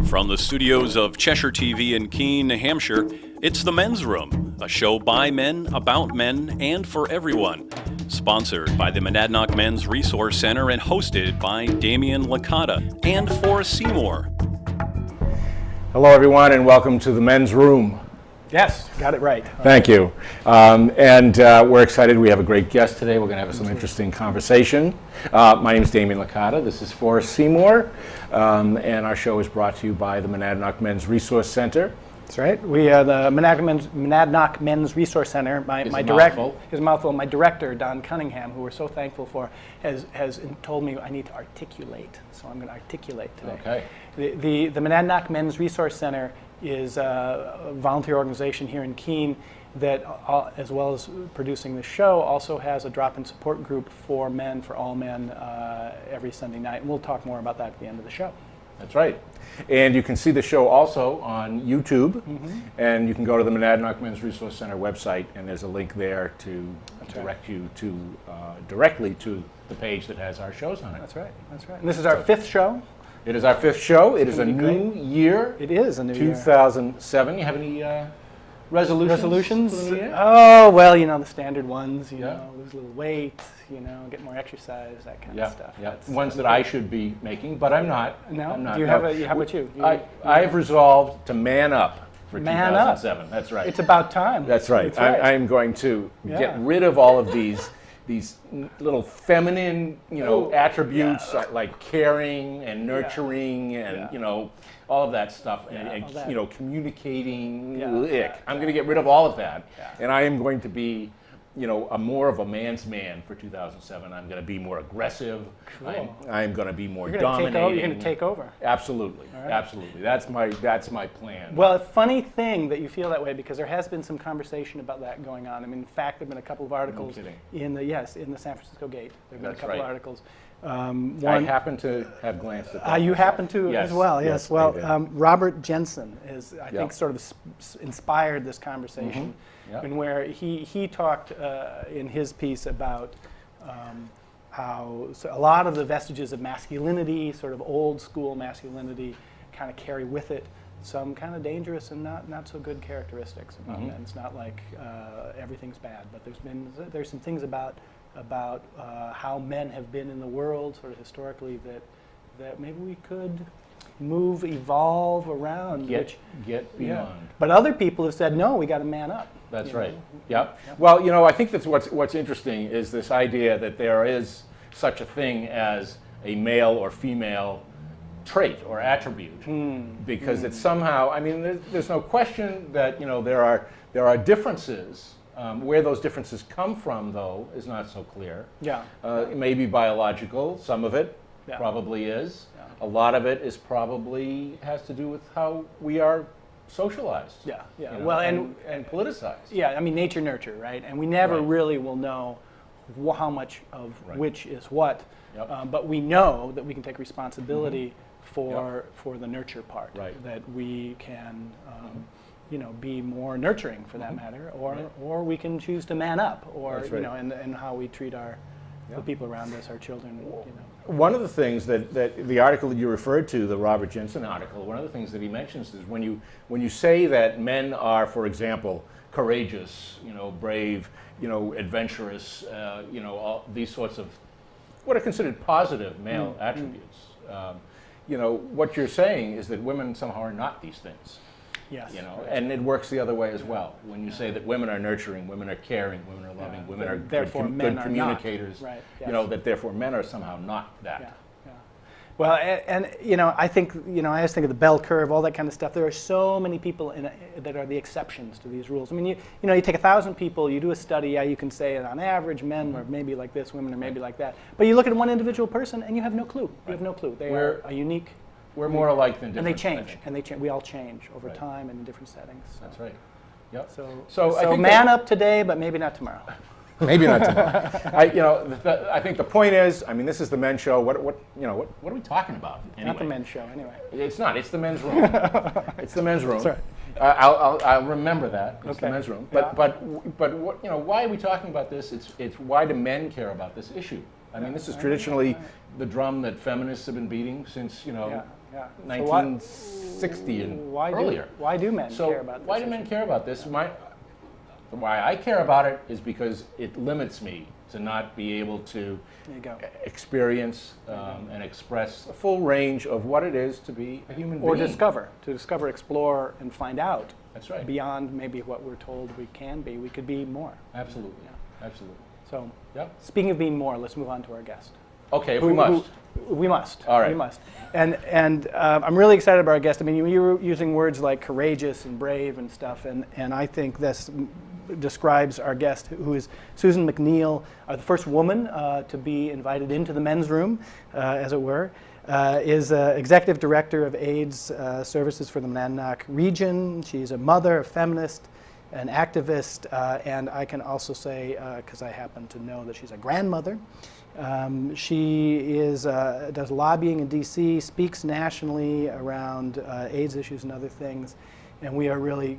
From the studios of Cheshire TV in Keene, Hampshire, it's The Men's Room, a show by men, about men, and for everyone. Sponsored by the Monadnock Men's Resource Center and hosted by Damien Licata and Forrest Seymour. Hello, everyone, and welcome to The Men's Room. Yes, got it right. Thank you. We're excited. We have a great guest today. We're going to have some interesting conversation. My name is Damien Licata. This is Forrest Seymour. And our show is brought to you by the Monadnock Men's Resource Center. That's right. We are the Monadnock Men's Resource Center. My director, Don Cunningham, who we're so thankful for, has told me I need to articulate. So I'm going to articulate today. Okay. The Monadnock Men's Resource Center is a volunteer organization here in Keene that, as well as producing the show, also has a drop-in support group for men, for all men, every Sunday night. And we'll talk more about that at the end of the show. That's right. And you can see the show also on YouTube, and you can go to the Monadnock Men's Resource Center website, and there's a link there to direct you to directly to the page that has our shows on it. That's right. That's right. And this is our fifth show. It is our fifth show. It is a new year. It is a new year. 2007. You have any resolutions? For the new year? Oh, well, the standard ones, you know, lose a little weight, get more exercise, that kind of stuff. Yeah, ones that I should be making, but I'm not. No? I'm not. Do you have how about you? I have resolved to man up for Man 2007. up. That's right. It's about time. That's right. That's right. I'm going to get rid of all of these little feminine, attributes like caring and nurturing and all of that stuff and communicating. I'm going to get rid of all of that, and I am going to be, a more of a man's man for 2007. I'm going to be more aggressive. Cool. I'm going to be more dominating. You're going to take over. Absolutely, right. Absolutely. That's my plan. Well, a funny thing that you feel that way because there has been some conversation about that going on. I mean, in fact, there've been a couple of articles in the San Francisco Gate. There've been a couple of articles. I happen to have glanced at that. You happen to as well, yes. Well, Robert Jensen is, I think, sort of inspired this conversation, in where he talked in his piece about how a lot of the vestiges of masculinity, sort of old school masculinity, kind of carry with it some kind of dangerous and not so good characteristics about men. It's not like everything's bad, but there's some things about how men have been in the world sort of historically that maybe we could evolve around. Get beyond. But other people have said, no, we got to man up. That's right. Yep. Well, I think that's what's interesting is this idea that there is such a thing as a male or female trait or attribute, because it's somehow, there's no question that, there are differences. Where those differences come from, though, is not so clear. It may be biological. Some of it probably is. A lot of it is probably has to do with how we are socialized. Well, and politicized. Nature, nurture, right? And we never really will know how much of which is what. But we know that we can take responsibility for the nurture part. That we can. Be more nurturing for that matter, or we can choose to man up, or and how we treat the people around us, our children. One of the things that the article that you referred to, the Robert Jensen article, one of the things that he mentions is when you say that men are, for example, courageous, brave, adventurous, all these sorts of what are considered positive male attributes. What you're saying is that women somehow are not these things. Yes. And it works the other way as well. When you say that women are nurturing, women are caring, women are loving, women are good communicators, that therefore men are somehow not that. Well, and I think, I always think of the bell curve, all that kind of stuff. There are so many people that are the exceptions to these rules. You take 1,000 people, you do a study, you can say that on average men are maybe like this, women are maybe like that. But you look at one individual person and you have no clue. You have no clue. They are a unique. We're more alike than different. And they change. We all change over time and in different settings. So. That's right. Yep. So I think man up today, but maybe not tomorrow. Maybe not tomorrow. I think the point is, this is the men's show. What are we talking about? Anyway? Not the men's show, anyway. It's not. It's the men's room. It's the men's room. That's right. I'll remember that. It's the men's room. But what, why are we talking about this? It's why do men care about this issue? This is traditionally the drum that feminists have been beating since Yeah. 1960 and earlier. Why do men So care about this? why do men care about this? Why I care about it is because it limits me to not be able to There you go. experience and express a full range of what it is to be a human Or being. to discover, explore, and find out. That's right. Beyond maybe what we're told we can be. We could be more. Absolutely. Yeah. Absolutely. So, Yep. speaking of being more, let's move on to our guest. Okay, if we must. We must. All right. We must. And I'm really excited about our guest. I mean, you were using words like courageous and brave and stuff, and I think this describes our guest, who is Susan MacNeil, the first woman to be invited into the men's room, as it were, is Executive Director of AIDS Services for the Monadnock region. She's a mother, a feminist, an activist, and I can also say, because I happen to know that she's a grandmother, she does lobbying in D.C., speaks nationally around AIDS issues and other things, and we are really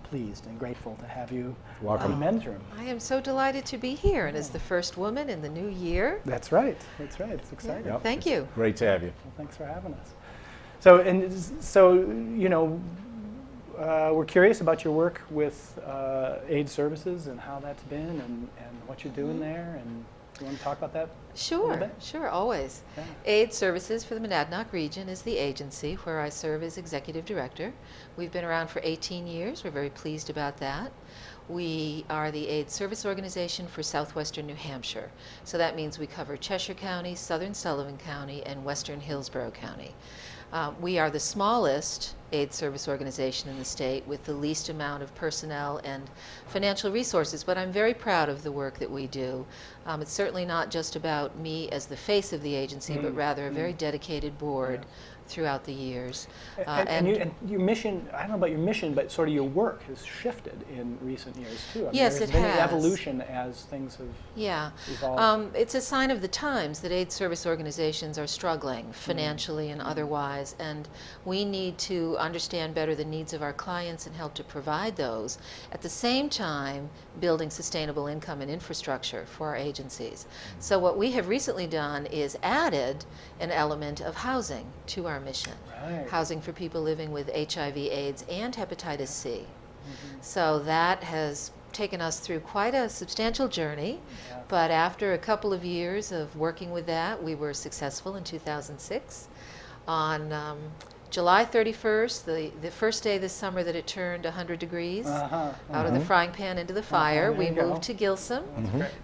pleased and grateful to have you in the men's room. I am so delighted to be here, and as the first woman in the new year. That's right. It's exciting. Yep. Thank you. Great to have you. Well, thanks for having us. So you know, we're curious about your work with AIDS Services and how that's been and what you're doing there, and you want to talk about that? Sure, always. Yeah. AIDS Services for the Monadnock region is the agency where I serve as Executive Director. We've been around for 18 years. We're very pleased about that. We are the AIDS Service Organization for Southwestern New Hampshire. So that means we cover Cheshire County, Southern Sullivan County, and Western Hillsborough County. We are the smallest AIDS service organization in the state with the least amount of personnel and financial resources, but I'm very proud of the work that we do. It's certainly not just about me as the face of the agency, but rather a very dedicated board throughout the years. And your mission, I don't know about your mission, but sort of your work has shifted in recent years too. I mean, Yes, there's it been has. an evolution as things have evolved. It's a sign of the times that AIDS service organizations are struggling financially and otherwise, and we need to understand better the needs of our clients and help to provide those. At the same time, building sustainable income and infrastructure for our agencies. So what we have recently done is added an element of housing to our mission. Right. Housing for people living with HIV, AIDS, and hepatitis C. So that has taken us through quite a substantial journey, but after a couple of years of working with that, we were successful in 2006. On July 31st, the first day this summer that it turned 100 degrees, out of the frying pan into the fire, we moved to Gilsum,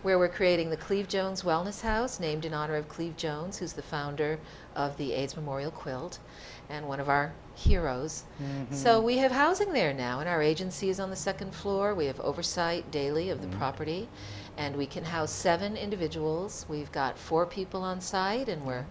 where we're creating the Cleve Jones Wellness House, named in honor of Cleve Jones, who's the founder of the AIDS Memorial Quilt and one of our heroes. So we have housing there now, and our agency is on the second floor. We have oversight daily of the property, and we can house 7 individuals. We've got 4 people on site, and we're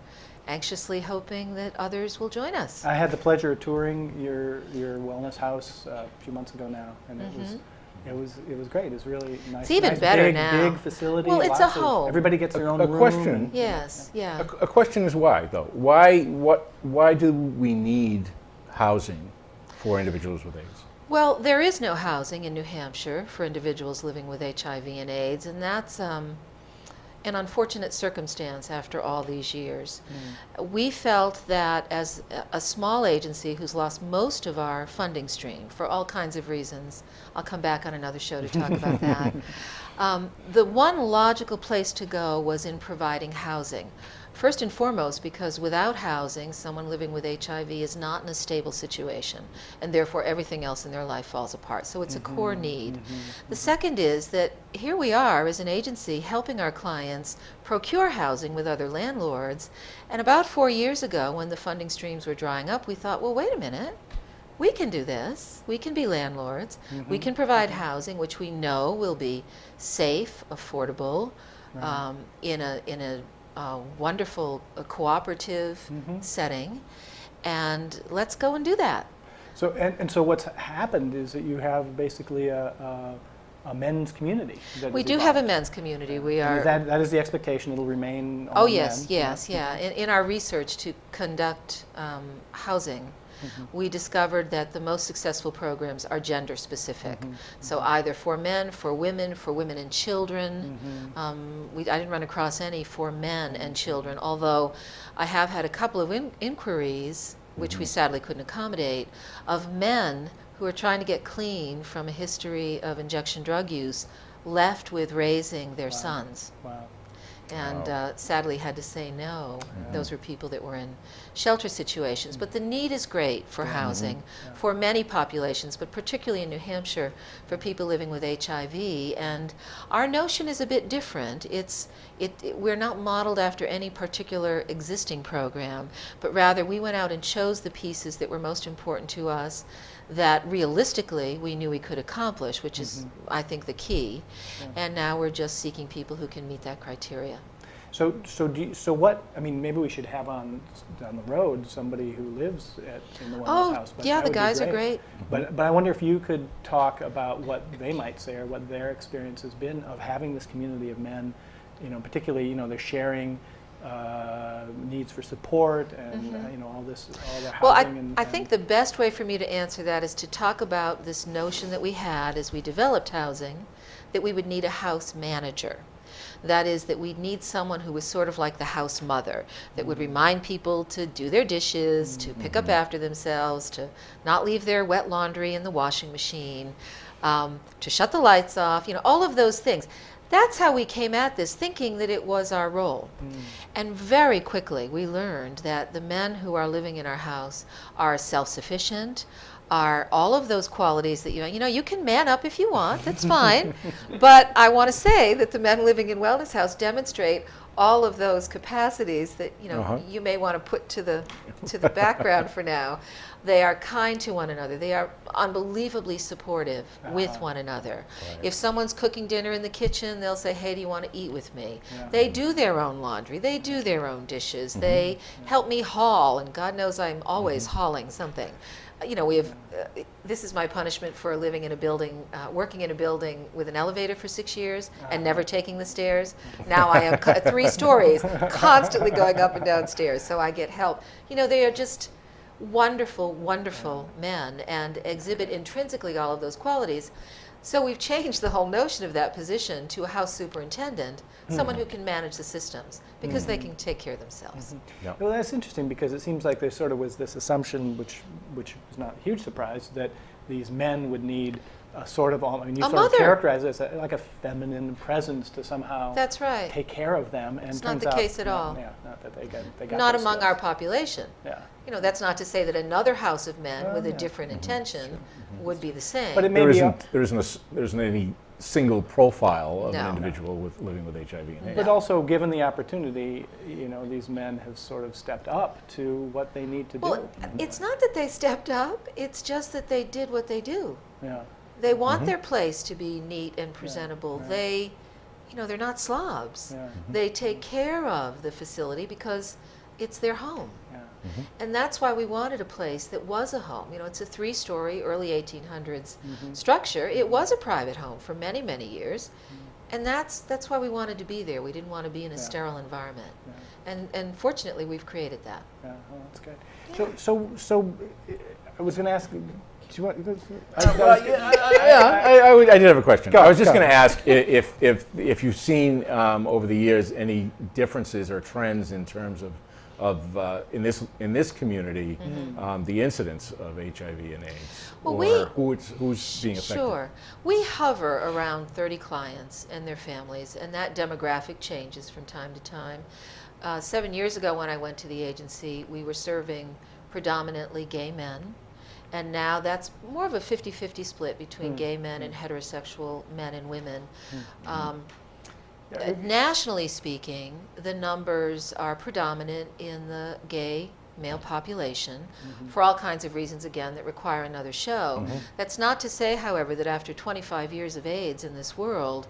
anxiously hoping that others will join us. I had the pleasure of touring your wellness house a few months ago now, and it was great. It was really nice. It's even nice, better big, now. Big facility. Well, it's lots a of- home. Everybody gets their own room. question. Yes, yeah. A question is why, though? Why do we need housing for individuals with AIDS? Well, there is no housing in New Hampshire for individuals living with HIV and AIDS, and that's an unfortunate circumstance after all these years. We felt that as a small agency who's lost most of our funding stream for all kinds of reasons, I'll come back on another show to talk about that, the one logical place to go was in providing housing. First and foremost, because without housing, someone living with HIV is not in a stable situation, and therefore everything else in their life falls apart. So it's a core need. The second is that here we are as an agency helping our clients procure housing with other landlords, and about 4 years ago, when the funding streams were drying up, we thought, well, wait a minute. We can do this. We can be landlords. We can provide housing, which we know will be safe, affordable, in a wonderful cooperative setting, and let's go and do that. So and so what's happened is that you have basically a men's community. That We is do have a evolved. men's community. We And are. is that is the expectation. It'll remain. Oh all yes, men. yes, yeah. In our research to conduct housing we discovered that the most successful programs are gender specific. So either for men, for women and children. I didn't run across any for men and children, although I have had a couple of inquiries, which we sadly couldn't accommodate, of men who are trying to get clean from a history of injection drug use, left with raising their sons. Wow. And sadly had to say no. Those were people that were in shelter situations. But the need is great for housing for many populations, but particularly in New Hampshire for people living with HIV. And our notion is a bit different. We're not modeled after any particular existing program, but rather we went out and chose the pieces that were most important to us, that realistically we knew we could accomplish, which is, I think, the key. And now we're just seeking people who can meet that criteria. So what? I mean, maybe we should have on down the road somebody who lives in the Wellness House. But yeah, that the would be guys are great. But I wonder if you could talk about what they might say or what their experience has been of having this community of men. Particularly, they're sharing needs for support and all their housing. Well, I think the best way for me to answer that is to talk about this notion that we had as we developed housing, that we would need a house manager. That is, that we'd need someone who was sort of like the house mother, that would remind people to do their dishes, to pick up after themselves, to not leave their wet laundry in the washing machine, to shut the lights off, all of those things. That's how we came at this, thinking that it was our role. And very quickly we learned that the men who are living in our house are self-sufficient, are all of those qualities that you can man up if you want, that's fine. But I want to say that the men living in Wellness House demonstrate all of those capacities that you may want to put to the background for now. They are kind to one another. They are unbelievably supportive with one another. Right. If someone's cooking dinner in the kitchen, they'll say, "Hey, do you want to eat with me?" Yeah. They do their own laundry. They do their own dishes. They help me haul, and God knows I'm always hauling something. We have. This is my punishment for living in a building, working in a building with an elevator for 6 years and never taking the stairs. Now I am 3 stories, constantly going up and down stairs, so I get help. They are just wonderful, wonderful men and exhibit intrinsically all of those qualities. So we've changed the whole notion of that position to a house superintendent, someone who can manage the systems, because they can take care of themselves. Yep. Well, that's interesting, because it seems like there sort of was this assumption, which is not a huge surprise, that these men would need a sort of, you sort of characterize it as like a feminine presence to somehow That's right. take care of them. And it's not the case at all. Yeah, not that they got not those skills. Among our population. Yeah. That's not to say that another house of men with a different intention would be the same. But there isn't any single profile of an individual living with HIV and AIDS. But also, given the opportunity, these men have sort of stepped up to what they need to do. Well, it's not that they stepped up, it's just that they did what they do. Yeah. They want their place to be neat and presentable. They, they're not slobs. Yeah. They take care of the facility because it's their home. Yeah. And that's why we wanted a place that was a home. It's a 3-story, early 1800s structure. It was a private home for many, many years. And that's why we wanted to be there. We didn't want to be in a sterile environment. Yeah. And fortunately, we've created that. Yeah, well, that's good. Yeah. So I was going to ask, do you want? I did have a question. I was just going to ask if you've seen over the years any differences or trends in terms of in this community the incidence of HIV and AIDS, who's being affected. Sure, we hover around 30 clients and their families, and that demographic changes from time to time. 7 years ago, when I went to the agency, we were serving predominantly gay men. And now that's more of a 50-50 split between gay men and heterosexual men and women. Nationally speaking, the numbers are predominant in the gay male population for all kinds of reasons, again, that require another show. That's not to say, however, that after 25 years of AIDS in this world,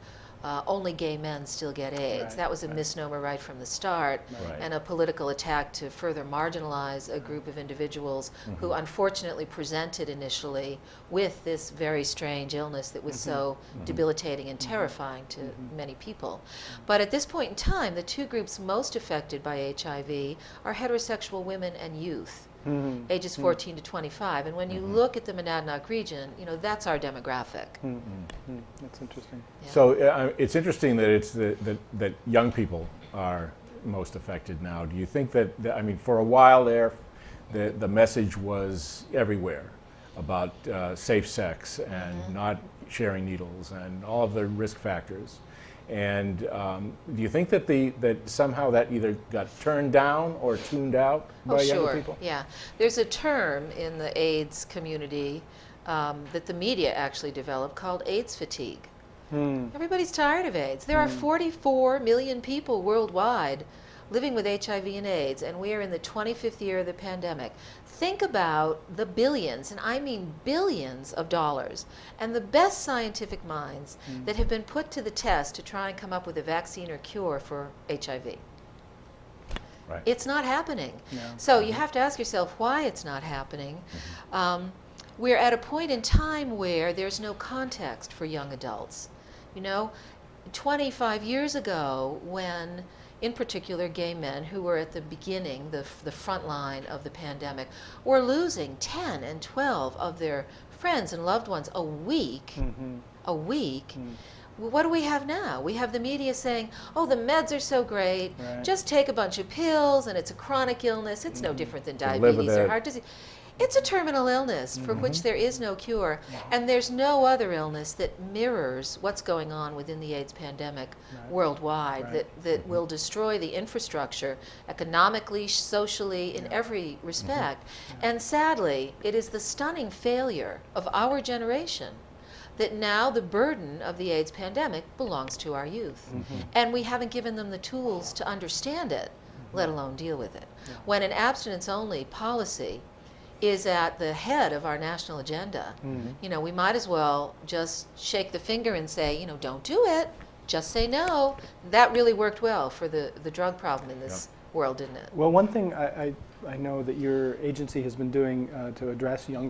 only gay men still get AIDS. Right, that was a misnomer right from the start, and a political attack to further marginalize a group of individuals who unfortunately presented initially with this very strange illness that was so debilitating and terrifying to many people. But at this point in time, the 2 groups most affected by HIV are heterosexual women and youth. ages 14 to 25. And when you look at the Monadnock region, that's our demographic. That's interesting. Yeah. So it's interesting that it's that young people are most affected now. Do you think that, I mean, for a while there, the message was everywhere about safe sex and not sharing needles and all of the risk factors. And do you think that that somehow that either got turned down or tuned out by younger people? Yeah. There's a term in the AIDS community that the media actually developed called AIDS fatigue. Everybody's tired of AIDS. There are 44 million people worldwide living with HIV and AIDS, and we are in the 25th year of the pandemic. Think about the billions, and I mean billions of dollars, and the best scientific minds that have been put to the test to try and come up with a vaccine or cure for HIV. Right. It's not happening. No. So you have to ask yourself why it's not happening. We're at a point in time where there's no context for young adults. 25 years ago, when in particular gay men who were at the beginning, the front line of the pandemic, were losing 10 and 12 of their friends and loved ones a week. What do we have now? We have the media saying, oh, the meds are so great, just take a bunch of pills and it's a chronic illness. It's no different than diabetes or heart disease. It's a terminal illness for which there is no cure, and there's no other illness that mirrors what's going on within the AIDS pandemic worldwide that will destroy the infrastructure economically, socially, in every respect. And sadly, it is the stunning failure of our generation that now the burden of the AIDS pandemic belongs to our youth. And we haven't given them the tools to understand it, let alone deal with it. When an abstinence-only policy is at the head of our national agenda, we might as well just shake the finger and say, don't do it, just say no. That really worked well for the drug problem in this world, didn't it? Well, one thing I know that your agency has been doing to address young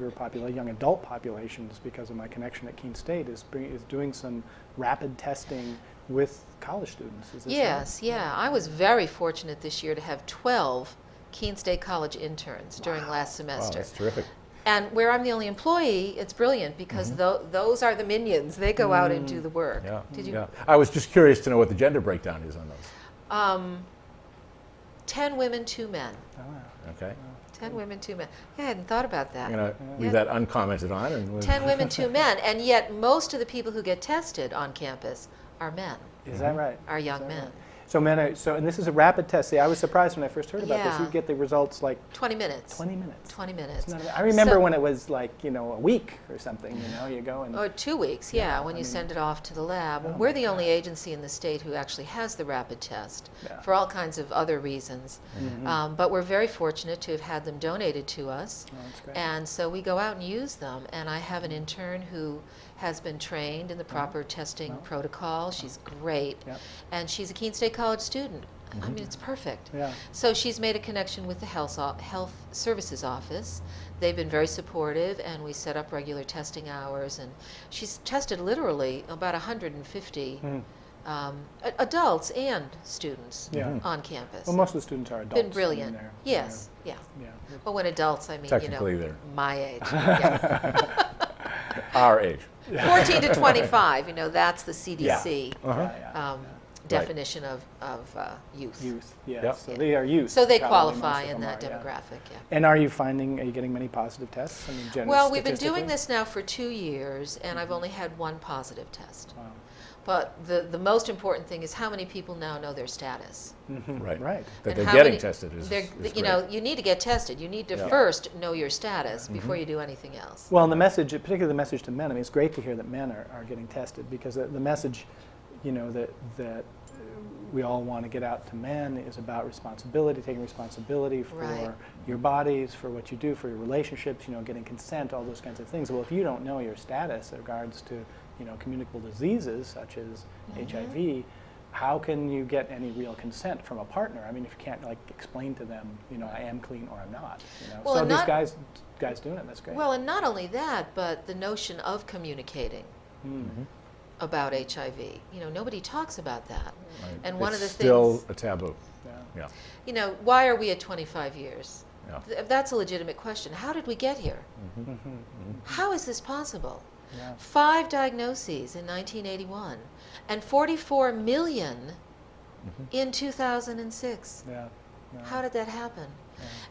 adult populations, because of my connection at Keene State, is doing some rapid testing with college students. Is this Yes, yeah. I was very fortunate this year to have 12 Keene State College interns during last semester. Wow, that's terrific. And where I'm the only employee, it's brilliant because those are the minions. They go out and do the work. Yeah. Did you? Yeah. I was just curious to know what the gender breakdown is on those. 10 women, 2 men. Okay. 10 women, 2 men. Yeah, I hadn't thought about that. I'm going to leave that uncommented on. And 10 women, 2 men. And yet most of the people who get tested on campus are men, Is that right? are young men. Right? So and this is a rapid test. See, I was surprised when I first heard about this. Yeah. You get the results like 20 minutes. 20 minutes. 20 minutes. I remember So- when it was like, a week or something, you go and... Or 2 weeks, when you send it off to the lab. We're the only agency in the state who actually has the rapid test for all kinds of other reasons. But we're very fortunate to have had them donated to us. Oh, that's great. And so we go out and use them. And I have an intern who has been trained in the proper testing protocol. She's great. Yep. And she's a Keene State College student. I mean, it's perfect. Yeah. So she's made a connection with the health services office. They've been very supportive, and we set up regular testing hours. And she's tested literally about 150 adults and students on campus. Well, most of the students are adults. Been brilliant. Yes, yeah. Well, when adults, I mean, Technically they're- my age. Yeah. Our age. 14 to 25, that's the CDC definition of youth. Youth, yes. Yep. So they are youth. So they Probably qualify most of in them that are, yeah. demographic, yeah. And are you getting many positive tests? I mean, generally, Well, we've been doing statistically? this now for 2 years, and I've only had 1 positive test. Wow. But the most important thing is how many people now know their status. Right. Right. That And they're how getting many- tested is they're- great. you need to get tested. You need to first know your status before you do anything else. Well, and the message, particularly the message to men, I mean, it's great to hear that men are getting tested, because the message, that we all want to get out to men is about responsibility, taking responsibility for Right. your bodies, for what you do, for your relationships, getting consent, all those kinds of things. Well, if you don't know your status in regards to, communicable diseases such as HIV, how can you get any real consent from a partner? I mean, if you can't explain to them, I am clean or I'm not. Well, So and these not- guys doing it, that's great. Well, and not only that, but the notion of communicating about HIV. Nobody talks about that. Right. And one It's of the still things, a taboo. Yeah. Yeah. why are we at 25 years? That's a legitimate question. How did we get here? How is this possible? Yeah. 5 diagnoses in 1981 and 44 million in 2006. Yeah. How did that happen?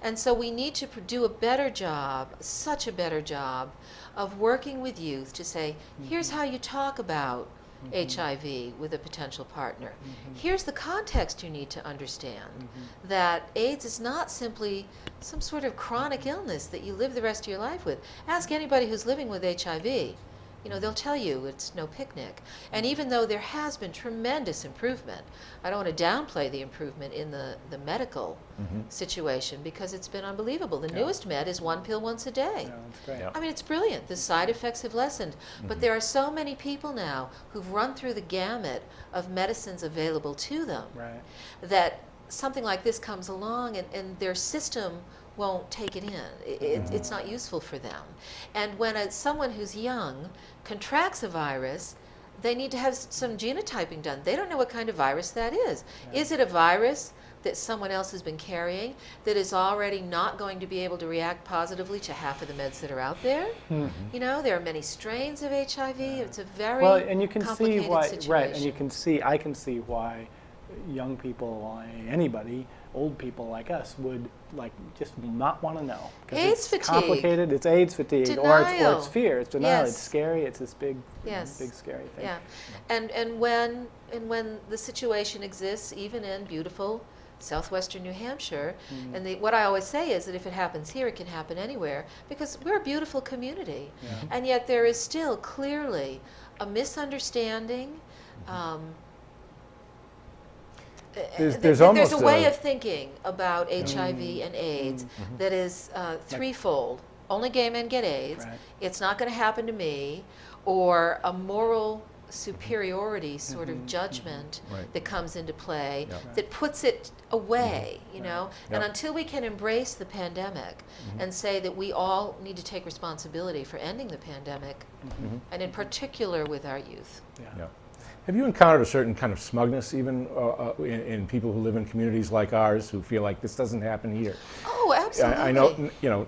And so we need to do a better job, such a better job, of working with youth to say, here's how you talk about HIV with a potential partner. Here's the context you need to understand, that AIDS is not simply some sort of chronic illness that you live the rest of your life with. Ask anybody who's living with HIV. You know, they'll tell you it's no picnic. And even though there has been tremendous improvement, I don't want to downplay the improvement in the medical situation, because it's been unbelievable. The newest med is 1 pill once a day. Yeah, that's great. Yeah. I mean, it's brilliant. The side effects have lessened. But there are so many people now who've run through the gamut of medicines available to them Right. that something like this comes along and their system won't take it in. It's not useful for them. And when someone who's young contracts a virus, they need to have some genotyping done. They don't know what kind of virus that is. Yeah. Is it a virus that someone else has been carrying that is already not going to be able to react positively to half of the meds that are out there? You know, there are many strains of HIV. It's a very And you can see complicated why, situation. right? And I can see why young people, anybody, old people like us would just not want to know. 'Cause AIDS it's fatigue. complicated. It's AIDS fatigue, or Denial. it's fear. It's denial. Yes. It's scary. It's this big, Yes. big scary thing. Yeah, and when the situation exists, even in beautiful southwestern New Hampshire, and what I always say is that if it happens here, it can happen anywhere, because we're a beautiful community, and yet there is still clearly a misunderstanding. There's a almost way of thinking about HIV and AIDS that is threefold. Only gay men get AIDS. Right. It's not going to happen to me, or a moral superiority sort of judgment Right. that comes into play Yeah. that puts it away, you know. And Yeah. until we can embrace the pandemic and say that we all need to take responsibility for ending the pandemic, and in particular with our youth. Yeah. Have you encountered a certain kind of smugness even in people who live in communities like ours who feel like this doesn't happen here? Oh, absolutely. I know, you know,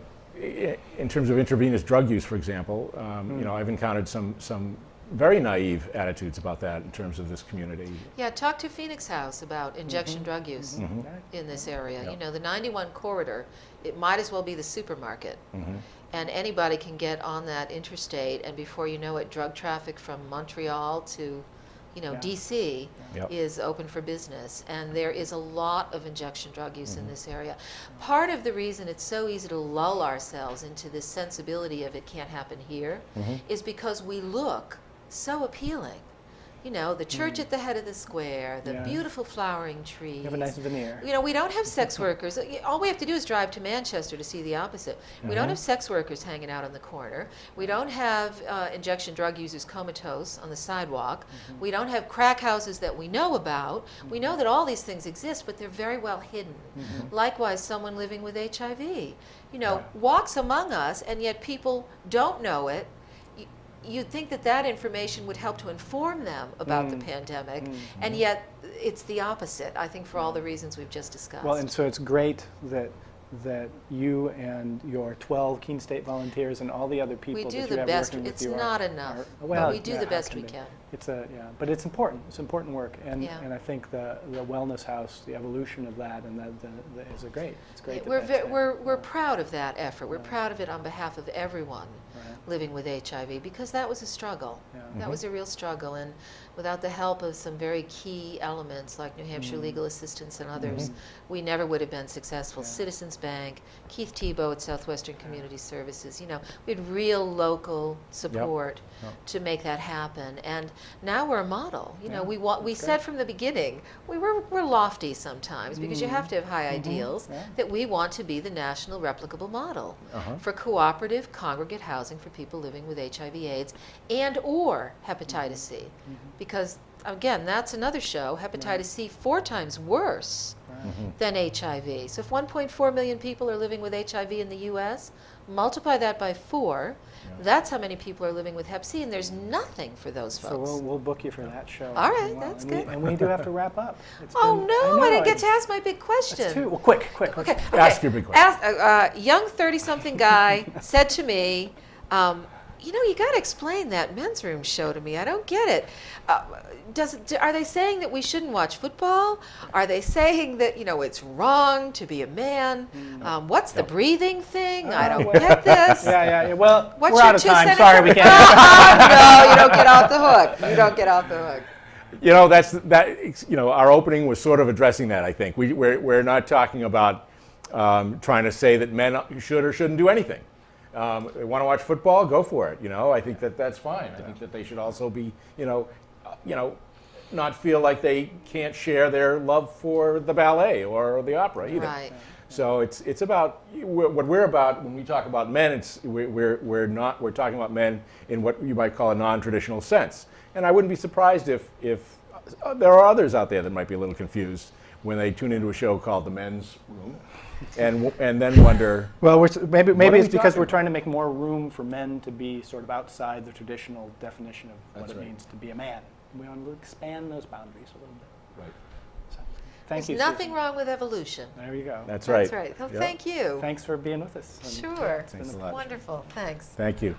in terms of intravenous drug use, for example, you know, I've encountered some very naive attitudes about that in terms of this community. Yeah, talk to Phoenix House about injection drug use in this area. Yep. You know, the 91 corridor, it might as well be the supermarket. And anybody can get on that interstate, and before you know it, drug traffic from Montreal to, you know, DC Yep. is open for business. And there is a lot of injection drug use in this area. Part of the reason it's so easy to lull ourselves into this sensibility of it can't happen here is because we look so appealing. You know, the church at the head of the square, the Yeah. beautiful flowering trees. You have a nice veneer. You know, we don't have sex workers. All we have to do is drive to Manchester to see the opposite. We don't have sex workers hanging out on the corner. We don't have injection drug users comatose on the sidewalk. We don't have crack houses that we know about. We know that all these things exist, but they're very well hidden. Likewise, someone living with HIV, you know, walks among us, and yet people don't know it. You'd think that that information would help to inform them about the pandemic, and yet it's the opposite, I think, for all the reasons we've just discussed. Well, and so it's great that you and your 12 Keene State volunteers and all the other people we do that you the have best. working with It's you not are, enough, well, but we do yeah, the it best can we be. can. But it's important. It's important work, and Yeah. and I think the Wellness House, the evolution of that, and that is a great. It's great. Yeah, that we're proud of that effort. We're proud of it on behalf of everyone living with HIV, because that was a struggle. Yeah. That was a real struggle, and without the help of some very key elements like New Hampshire Legal Assistance and others, we never would have been successful. Citizens Bank, Keith Tebow at Southwestern Community Services, you know, we had real local support to make that happen. And now we're a model. You know, we said from the beginning, we're lofty sometimes, because you have to have high ideals, that we want to be the national replicable model for cooperative congregate housing for people living with HIV/AIDS and or hepatitis C. Because again, that's another show. Hepatitis C 4 times worse than HIV. So if 1.4 million people are living with HIV in the U.S., multiply that by 4, that's how many people are living with Hep C, and there's nothing for those folks. So we'll book you for that show. All right, if you want. that's And good. and we do have to wrap up. Oh no, I didn't get to ask my big question. That's too. Well, quick. Okay. Ask your big question. Young 30-something guy said to me, you got to explain that men's room show to me. I don't get it. Are they saying that we shouldn't watch football? Are they saying that it's wrong to be a man? What's the breathing thing? I don't get this. Yeah. Well, What's we're your out of 2 time. cents? Sorry, we can't. No, you don't get off the hook. You don't get off the hook. Our opening was sort of addressing that, I think. We're not talking about trying to say that men should or shouldn't do anything. They want to watch football, go for it. I think that's fine. I think that they should also be, not feel like they can't share their love for the ballet or the opera either. Right. So it's about what we're about when we talk about men. We're talking about men in what you might call a non-traditional sense. And I wouldn't be surprised if there are others out there that might be a little confused when they tune into a show called The Men's Room, and then wonder. Well, maybe it's because we're about? trying to make more room for men to be sort of outside the traditional definition of what That's it right. means to be a man. We want to expand those boundaries a little bit. Right. So, thank There's you. nothing Susan. wrong with evolution. There you go. That's right. That's right. Well, Yep. thank you. Thanks for being with us. And Sure. Thanks a lot. Wonderful. Thanks. Thank you.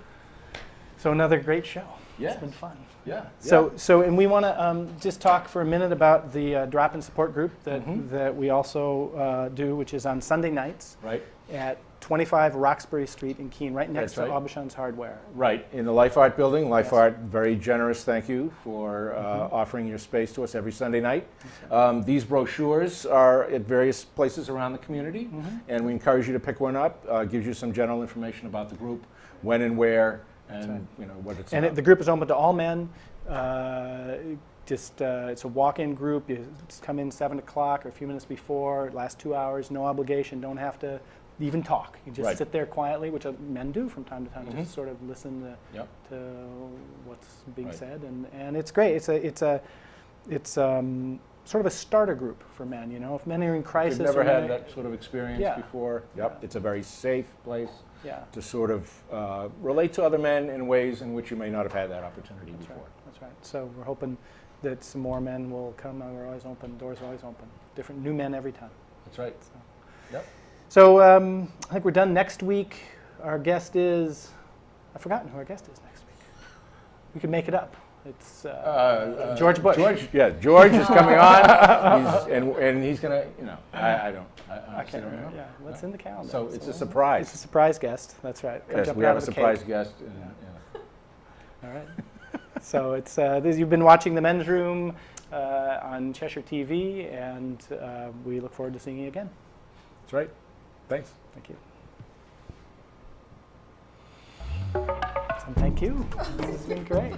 So another great show. Yeah. It's been fun. Yeah. And we want to just talk for a minute about the drop-in support group that we also do, which is on Sunday nights Right. at 25 Roxbury Street in Keene, right next That's to right. Aubuchon's Hardware. Right, in the Life Art building. Life Art, very generous, thank you for offering your space to us every Sunday night. These brochures are at various places around the community, and we encourage you to pick one up. Gives you some general information about the group, when and where, and what it's And about. the group is open to all men. It's a walk-in group. You just come in 7 o'clock or a few minutes before. It lasts 2 hours. No obligation. Don't have to even talk. You just Right. sit there quietly, which men do from time to time, just sort of listen Yep. to what's being Right. said, and it's great. It's sort of a starter group for men. If men are in If crisis, you've never or had men- that sort of experience Yeah. before, Yeah. it's a very safe place Yeah. to sort of relate to other men in ways in which you may not have had that opportunity That's before. right. That's right. So we're hoping that some more men will come. We're always open. Doors are always open. Different new men every time. That's right. Yep. So I think we're done. Next week, our guest is, I've forgotten who our guest is next week. We can make it up. It's George Bush. George is coming on, and he's gonna, I can't don't know. remember. Yeah, what's in the calendar? So it's a surprise. It's a surprise guest. That's right. Comes Yes, up we out have a of the surprise cake. guest. All right. So it's you've been watching The Men's Room on Cheshire TV, and we look forward to seeing you again. That's right. Thanks. Thank you. And thank you. This has been great.